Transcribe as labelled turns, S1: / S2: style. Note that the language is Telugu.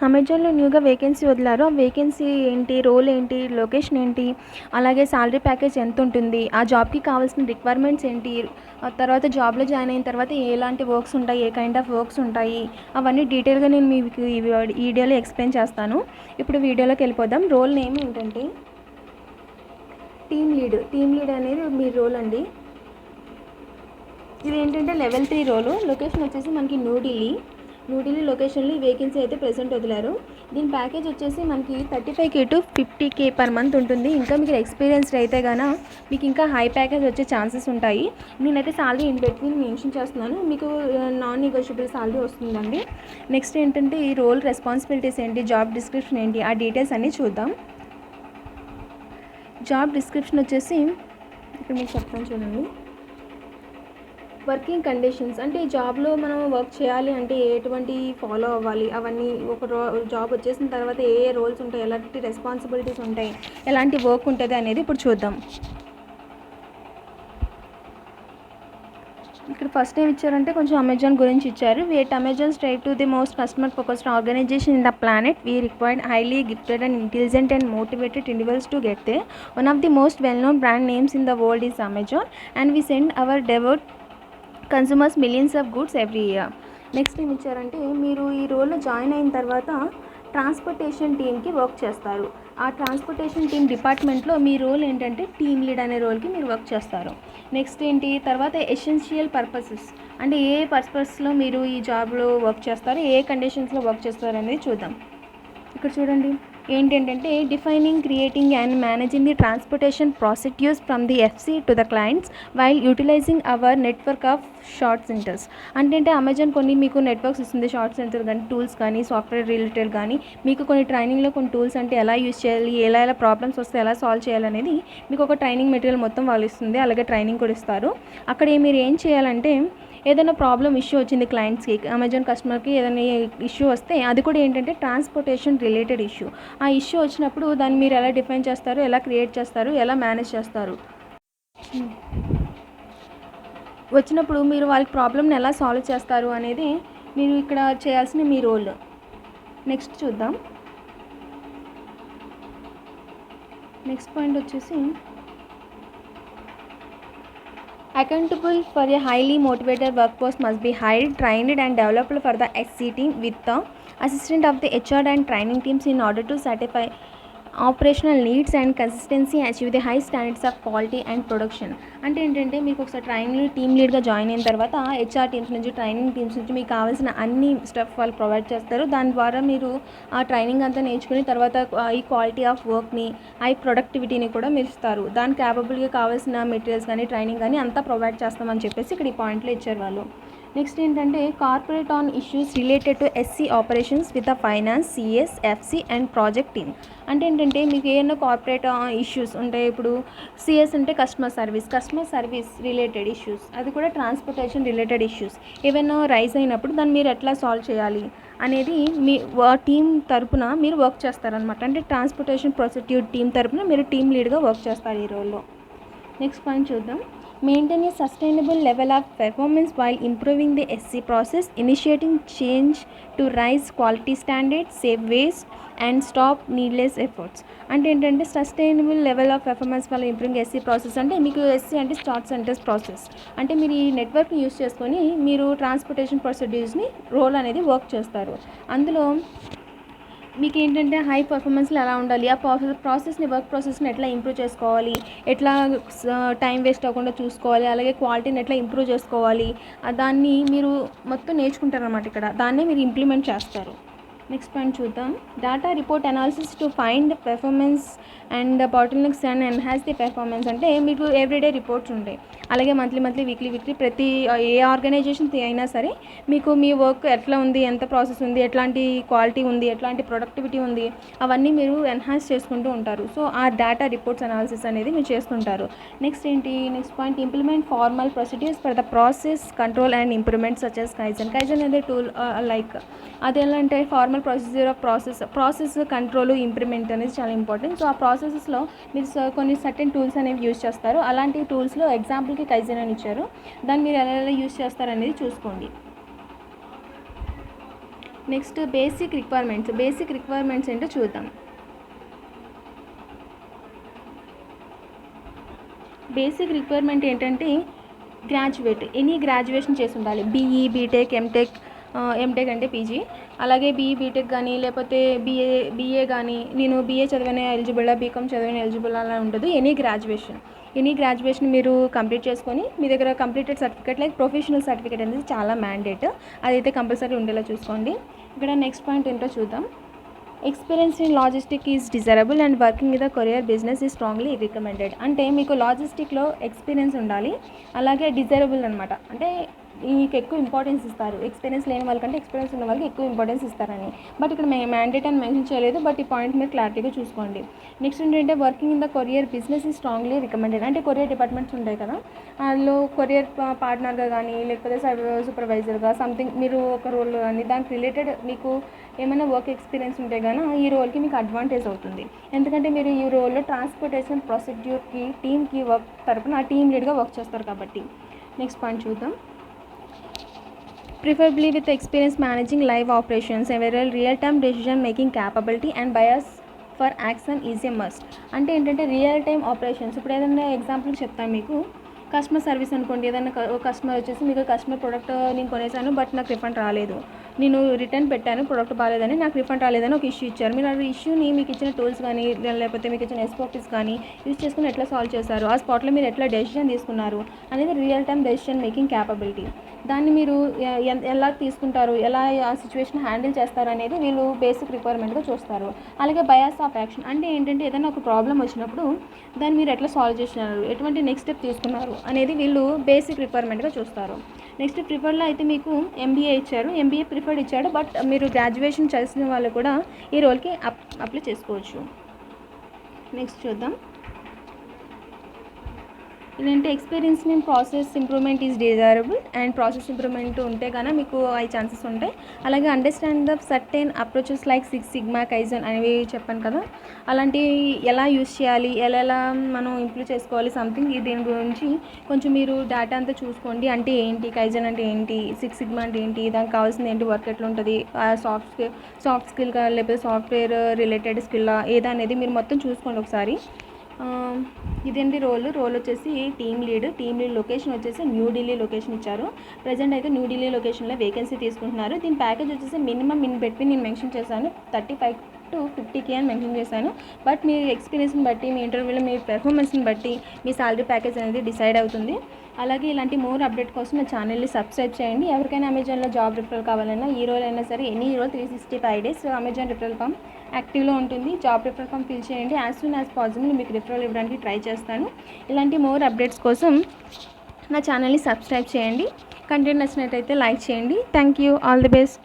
S1: అమెజాన్‌లో న్యూగా వేకెన్సీ వదిలారు. ఆ వేకెన్సీ ఏంటి? రోల్ ఏంటి? లొకేషన్ ఏంటి? అలాగే సాలరీ ప్యాకేజ్ ఎంతుంటుంది? ఆ జాబ్‌కి కావాల్సిన రిక్వైర్మెంట్స్ ఏంటి? తర్వాత జాబ్‌లో జాయిన్ అయిన తర్వాత ఎలాంటి వర్క్స్ ఉంటాయి? ఏ కైండ్ ఆఫ్ వర్క్స్ ఉంటాయి? అవన్నీ డీటెయిల్‌గా నేను మీకు ఈ వీడియోలో ఎక్స్‌ప్లెయిన్ చేస్తాను. ఇప్పుడు వీడియోలోకి వెళ్ళిపోదాం. రోల్ నేమ్ ఏంటంటే టీమ్ లీడ్. టీమ్ లీడ్ అనేది మీ రోల్ అండి. ఇది ఏంటంటే లెవెల్ 3 రోలు. లొకేషన్ వచ్చేసి మనకి న్యూఢిల్లీ లొకేషన్లో ఈ వేకెన్సీ అయితే ప్రెసెంట్ వదిలారు. దీని ప్యాకేజ్ వచ్చేసి మనకి 35K to 50K per month ఉంటుంది. ఇంకా మీకు ఎక్స్పీరియన్స్డ్ అయితే గాన మీకు ఇంకా హై ప్యాకేజ్ వచ్చే ఛాన్సెస్ ఉంటాయి. నేనైతే సాలరీ ఇన్ బిట్వీన్ మెన్షన్ చేస్తున్నాను. మీకు నాన్ నెగోషియబుల్ సాలరీ వస్తుందండి. నెక్స్ట్ ఏంటంటే ఈ రోల్ రెస్పాన్సిబిలిటీస్ ఏంటి, జాబ్ డిస్క్రిప్షన్ ఏంటి, ఆ డీటెయిల్స్ అన్నీ చూద్దాం. జాబ్ డిస్క్రిప్షన్ వచ్చేసి ఇక్కడ మీకు చెప్తాను చూడండి. వర్కింగ్ కండిషన్స్ అంటే ఈ జాబ్లో మనం వర్క్ చేయాలి అంటే ఎటువంటి ఫాలో అవ్వాలి, అవన్నీ ఒక జాబ్ వచ్చేసిన తర్వాత ఏ రోల్స్ ఉంటాయి, ఎలాంటి రెస్పాన్సిబిలిటీస్ ఉంటాయి, ఎలాంటి వర్క్ ఉంటుంది అనేది ఇప్పుడు చూద్దాం. ఇక్కడ ఫస్ట్ ఏం ఇచ్చారంటే కొంచెం అమెజాన్ గురించి ఇచ్చారు. Amazon straight to the most customer focused organisation in the planet. We required highly gifted and intelligent and motivated individuals to get they. One of the most well known brand names in the world is Amazon and we send our devout consumers millions of goods every year. Next ఏమి ఇచ్చారంటే మీరు ఈ రోల్లో జాయిన్ అయిన తర్వాత ట్రాన్స్పోర్టేషన్ టీమ్కి వర్క్ చేస్తారు. ఆ ట్రాన్స్పోర్టేషన్ టీమ్ డిపార్ట్మెంట్లో మీ రోల్ ఏంటంటే టీమ్ లీడ్ అనే రోల్కి మీరు వర్క్ చేస్తారు. నెక్స్ట్ ఏంటి తర్వాత ఎసెన్షియల్ పర్పసెస్ అంటే ఏ పర్పస్లో మీరు ఈ జాబ్లో వర్క్ చేస్తారు, ఏ కండిషన్స్లో వర్క్ చేస్తారు అనేది చూద్దాం. ఇక్కడ చూడండి ఏంటంటే defining, creating and managing the transportation procedures from the FC to the clients while utilising our network of sort centres. అంటే అమెజాన్ కొన్ని మీకు నెట్వర్క్స్ ఇస్తుంది, షార్ట్ సెంటర్ కానీ టూల్స్ కానీ సాఫ్ట్వేర్ రిలేటెడ్ కానీ మీకు కొన్ని ట్రైనింగ్లో కొన్ని టూల్స్ అంటే ఎలా యూజ్ చేయాలి, ఎలా ప్రాబ్లమ్స్ వస్తే ఎలా సాల్వ్ చేయాలనేది మీకు ఒక ట్రైనింగ్ మెటీరియల్ మొత్తం వాళ్ళు ఇస్తుంది. అలాగే ట్రైనింగ్ కూడా ఇస్తారు. అక్కడ మీరు ఏం చేయాలంటే ఏదైనా ప్రాబ్లం ఇష్యూ వచ్చింది క్లయింట్స్కి, అమెజాన్ కస్టమర్కి ఏదైనా ఇష్యూ వస్తే అది కూడా ఏంటంటే ట్రాన్స్పోర్టేషన్ రిలేటెడ్ ఇష్యూ. ఆ ఇష్యూ వచ్చినప్పుడు దాన్ని మీరు ఎలా డిఫైన్ చేస్తారు, ఎలా క్రియేట్ చేస్తారు, ఎలా మేనేజ్ చేస్తారు, వచ్చినప్పుడు మీరు వాళ్ళకి ప్రాబ్లమ్ని ఎలా సాల్వ్ చేస్తారు అనేది మీరు ఇక్కడ చేయాల్సిన మీ రోల్. నెక్స్ట్ చూద్దాం. నెక్స్ట్ పాయింట్ వచ్చేసి accountable for a highly motivated workforce must be hired, trained and developed for the SC team with the assistance of the HR and training teams in order to satisfy operational needs and consistency achieve the high standards of quality and production. అంటే ఏంటంటే మీకు ఒకసారి ట్రైనింగ్ టీమ్ లీడ్గా జాయిన్ అయిన తర్వాత హెచ్ఆర్ టీమ్స్ నుంచి, ట్రైనింగ్ టీమ్స్ నుంచి మీకు కావాల్సిన అన్ని స్టఫ్ వాళ్ళు ప్రొవైడ్ చేస్తారు. దాని ద్వారా మీరు ఆ ట్రైనింగ్ అంతా నేర్చుకుని తర్వాత ఈ క్వాలిటీ ఆఫ్ వర్క్ని, హై ప్రొడక్టివిటీని కూడా మీరు ఇస్తారు. దానికి క్యాపబుల్గా కావాల్సిన మెటీరియల్స్ కానీ ట్రైనింగ్ కానీ అంతా ప్రొవైడ్ చేస్తామని చెప్పేసి ఇక్కడ ఈ పాయింట్లో ఇచ్చారు వాళ్ళు. నెక్స్ట్ ఏంటంటే corporate on issues related to SC operations with the finance, CS, FC and project team. అంటే ఏంటంటే మీకు ఏమైనా కార్పొరేట్ ఇష్యూస్ ఉంటాయి. ఇప్పుడు సిఎస్ అంటే కస్టమర్ సర్వీస్ రిలేటెడ్ ఇష్యూస్, అది కూడా ట్రాన్స్పోర్టేషన్ రిలేటెడ్ ఇష్యూస్ ఏమైనా రైజ్ అయినప్పుడు దాన్ని మీరు ఎట్లా సాల్వ్ చేయాలి అనేది మీ టీమ్ తరపున మీరు వర్క్ చేస్తారనమాట. అంటే ట్రాన్స్పోర్టేషన్ ప్రొసెడ్యూర్ టీమ్ తరపున మీరు టీమ్ లీడ్గా వర్క్ చేస్తారు ఈ రోల్లో. నెక్స్ట్ పాయింట్ చూద్దాం. Maintain a sustainable level of performance while improving the SC process, initiating change to raise quality standards, save waste and stop needless efforts. అంటే ఏంటంటే సస్టైనబుల్ లెవెల్ ఆఫ్ పెర్ఫార్మెన్స్ వల్ల ఇంప్రూవింగ్ ఎస్సీ ప్రాసెస్ అంటే మీకు ఎస్సీ అంటే స్టార్ట్ సెంటర్స్ ప్రాసెస్. అంటే మీరు ఈ నెట్వర్క్ని యూస్ చేసుకొని మీరు ట్రాన్స్పోర్టేషన్ ప్రొసీడ్యూర్స్ని రోల్ అనేది వర్క్ చేస్తారు. అందులో మీకు ఏంటంటే హై పర్ఫార్మెన్స్లో ఎలా ఉండాలి, ఆ వర్క్ ప్రాసెస్ని ఎట్లా ఇంప్రూవ్ చేసుకోవాలి, ఎట్లా టైం వేస్ట్ అవ్వకుండా చూసుకోవాలి, అలాగే క్వాలిటీని ఎట్లా ఇంప్రూవ్ చేసుకోవాలి, దాన్ని మీరు మొత్తం నేర్చుకుంటారనమాట. ఇక్కడ దాన్నే మీరు ఇంప్లిమెంట్ చేస్తారు. నెక్స్ట్ పాయింట్ చూద్దాం. Data report analysis to find performance and bottlenecks and enhance the performance. అంటే మీకు ఎవ్రీడే రిపోర్ట్స్ ఉంటాయి, అలాగే మంత్లీ వీక్లీ ప్రతి ఏ ఆర్గనైజేషన్ అయినా సరే మీకు మీ వర్క్ ఎట్లా ఉంది, ఎంత ప్రాసెస్ ఉంది, ఎట్లాంటి క్వాలిటీ ఉంది, ఎట్లాంటి ప్రొడక్టివిటీ ఉంది, అవన్నీ మీరు ఎన్హాన్స్ చేసుకుంటూ ఉంటారు. సో ఆ డేటా రిపోర్ట్స్ అనాలిసిస్ అనేది మీరు చేస్తుంటారు. Next point implement formal procedures for the process control and improvement such as kaizen అనేది టూల్ లైక్ అది ఎలా అంటే formal procedure of process control improvement అనేది చాలా ఇంపార్టెంట్. సో ఆ ప్రాసెసెస్లో మీరు కొన్ని సర్టెన్ టూల్స్ అనేవి యూజ్ చేస్తారు. అలాంటి టూల్స్లో ఎగ్జాంపుల్కి కైజన్ అని ఇచ్చారు, దాన్ని మీరు ఎలా యూజ్ చేస్తారు అనేది చూసుకోండి. నెక్స్ట్ బేసిక్ రిక్వైర్మెంట్స్ ఏంటో చూద్దాం. బేసిక్ రిక్వైర్మెంట్ ఏంటంటే గ్రాడ్యుయేట్, ఎనీ గ్రాడ్యుయేషన్ చేసి ఉండాలి. బీఈ, బీటెక్, ఎంటెక్ అంటే పీజీ, అలాగే బీఈ బీటెక్ కానీ లేకపోతే బీఏ కానీ, నేను బీఏ చదివిన ఎలిజిబుల్, బీకామ్ చదివిన ఎలిజిబుల్ అలా ఉండదు. ఎనీ గ్రాడ్యుయేషన్ మీరు కంప్లీట్ చేసుకొని మీ దగ్గర completed certificate like professional certificate అనేది చాలా మ్యాండేట్, అదైతే కంపల్సరీ ఉండేలా చూసుకోండి. ఇక్కడ నెక్స్ట్ పాయింట్ ఏంటో చూద్దాం. Experience in logistic is desirable and working with the courier business is strongly recommended. అంటే మీకు లాజిస్టిక్లో ఎక్స్పీరియన్స్ ఉండాలి, అలాగే డిజైరబుల్ అనమాట, అంటే మీకు ఎక్కువ ఇంపార్టెన్స్ ఇస్తారు. ఎక్స్పీరియన్స్ లేని వాళ్ళకంటే ఎక్స్పీరియన్స్ ఉన్న వాళ్ళకి ఎక్కువ ఇంపార్టెన్స్ ఇస్తారని, బట్ ఇక్కడ మ్యాండేట్ అని మెన్షన్ చేయలేదు, బట్ ఈ పాయింట్ మీరు క్లారిటీగా చూసుకోండి. నెక్స్ట్ ఏంటంటే working in the courier business is strongly recommended. అంటే కొరియర్ డిపార్ట్మెంట్స్ ఉంటాయి కదా, అందులో కొరియర్ పార్ట్నర్గా కానీ లేకపోతే సూపర్వైజర్గా సంథింగ్ మీరు ఒక రోల్ కానీ దానికి రిలేటెడ్ మీకు ఏమైనా వర్క్ ఎక్స్పీరియన్స్ ఉంటే కానీ ఈ రోల్కి మీకు అడ్వాంటేజ్ అవుతుంది. ఎందుకంటే మీరు ఈ రోల్లో ట్రాన్స్పోర్టేషన్ ప్రొసీడ్యూర్కి టీమ్కి వర్క్ తరపున టీమ్ లీడ్గా వర్క్ చేస్తారు కాబట్టి. నెక్స్ట్ పాయింట్ చూద్దాం. Preferably with experience managing live operations, several real-time decision making capability and bias for action is a must. అంటే ఏంటంటే రియల్ టైమ్ ఆపరేషన్స్. ఇప్పుడు ఏదైనా ఎగ్జాంపుల్ చెప్తాను మీకు. కస్టమర్ సర్వీస్ అనుకోండి, ఏదైనా కస్టమర్ వచ్చేసి మీకు కస్టమర్ ప్రోడక్ట్ నేను కొనేసాను బట్ నాకు రిఫండ్ రాలేదు, నేను రిటర్న్ పెట్టాను, ప్రోడక్ట్ బాగాలేదని నాకు రిఫండ్ రాలేదని ఒక ఇష్యూ ఇచ్చారు. మీరు ఆ ఇష్యూని మీకు ఇచ్చిన టూల్స్ కానీ లేకపోతే మీకు ఇచ్చిన ఎస్ఓపీస్ కానీ యూజ్ చేసుకుని ఎట్లా సాల్వ్ చేశారు, ఆ స్పాట్లో మీరు ఎట్లా డెసిషన్ తీసుకున్నారు అనేది real time decision making capability. దాన్ని మీరు ఎలా తీసుకుంటారు, ఎలా ఆ సిచ్యువేషన్ హ్యాండిల్ చేస్తారు అనేది వీళ్ళు బేసిక్ రిక్వైర్మెంట్గా చూస్తారు. అలాగే బయాస్ ఆఫ్ యాక్షన్ అంటే ఏంటంటే ఏదైనా ఒక ప్రాబ్లం వచ్చినప్పుడు దాన్ని మీరు ఎట్లా సాల్వ్ చేసినారు, ఎటువంటి నెక్స్ట్ స్టెప్ తీసుకున్నారు అనేది వీళ్ళు బేసిక్ రిక్వైర్మెంట్గా చూస్తారు. నెక్స్ట్ ప్రిఫర్డ్లో అయితే మీకు ఎంబీఏ ఇచ్చారు, ఎంబీఏ ప్రిఫర్డ్ ఇచ్చాడు, బట్ మీరు గ్రాడ్యుయేషన్ చేసిన వాళ్ళు కూడా ఈ రోల్కి అప్లై చేసుకోవచ్చు. నెక్స్ట్ చూద్దాం. ఇదంటే experience in process improvement is desirable and process improvement ఉంటే కన్నా మీకు అవి ఛాన్సెస్ ఉంటాయి. అలాగే understand the certain approaches like six sigma, kaizen అనేవి చెప్పాను కదా, అలాంటివి ఎలా యూజ్ చేయాలి, ఎలా మనం ఇంప్రూవ్ చేసుకోవాలి సంథింగ్, దీని గురించి కొంచెం మీరు డేటా అంతా చూసుకోండి. అంటే ఏంటి కైజన్ అంటే ఏంటి, సిక్స్ సిగ్మా అంటే ఏంటి, దానికి కావాల్సింది ఏంటి, వర్క్ ఎట్లా ఉంటుంది, సాఫ్ట్ స్కిల్ లేకపోతే సాఫ్ట్వేర్ రిలేటెడ్ స్కిల్ ఏదా అనేది మీరు మొత్తం చూసుకోండి ఒకసారి. ఇదేంటి రోల్ వచ్చేసి టీమ్ లీడ్ లొకేషన్ వచ్చేసి న్యూఢిల్లీ లొకేషన్ ఇచ్చారు. ప్రజెంట్ అయితే న్యూఢిల్లీ లొకేషన్లో వేకెన్సీ తీసుకుంటున్నారు. దీని ప్యాకేజ్ వచ్చేసి మినిమం నేను మెన్షన్ చేశాను 35 to 50K అని మెన్షన్ చేశాను. బట్ మీ ఎక్స్పీరియన్స్ని బట్టి, మీ ఇంటర్వ్యూలో మీ పెర్ఫార్మెన్స్ని బట్టి మీ సాలరీ ప్యాకేజ్ అనేది డిసైడ్ అవుతుంది. అలాగే ఇలాంటి మోర్ అప్డేట్ కోసం నా ఛానల్ని సబ్స్క్రైబ్ చేయండి. ఎవరికైనా అమెజాన్లో జాబ్ రిఫరల్ కావాలన్నా ఈ రోజు అయినా సరే ఎనీ రోజు 365 days అమెజాన్ రిఫరల్ ఫామ్ యాక్టివ్లో ఉంటుంది. జాబ్ రిఫరల్ ఫామ్ ఫిల్ చేయండి. యాజ్ సూన్ యాజ్ పాసిబుల్ మీకు రిఫరల్ ఇవ్వడానికి ట్రై చేస్తాను. ఇలాంటి మోర్ అప్డేట్స్ కోసం నా ఛానల్ని సబ్స్క్రైబ్ చేయండి. కంటెంట్ నచ్చినట్టయితే లైక్ చేయండి. Thank you. All the best.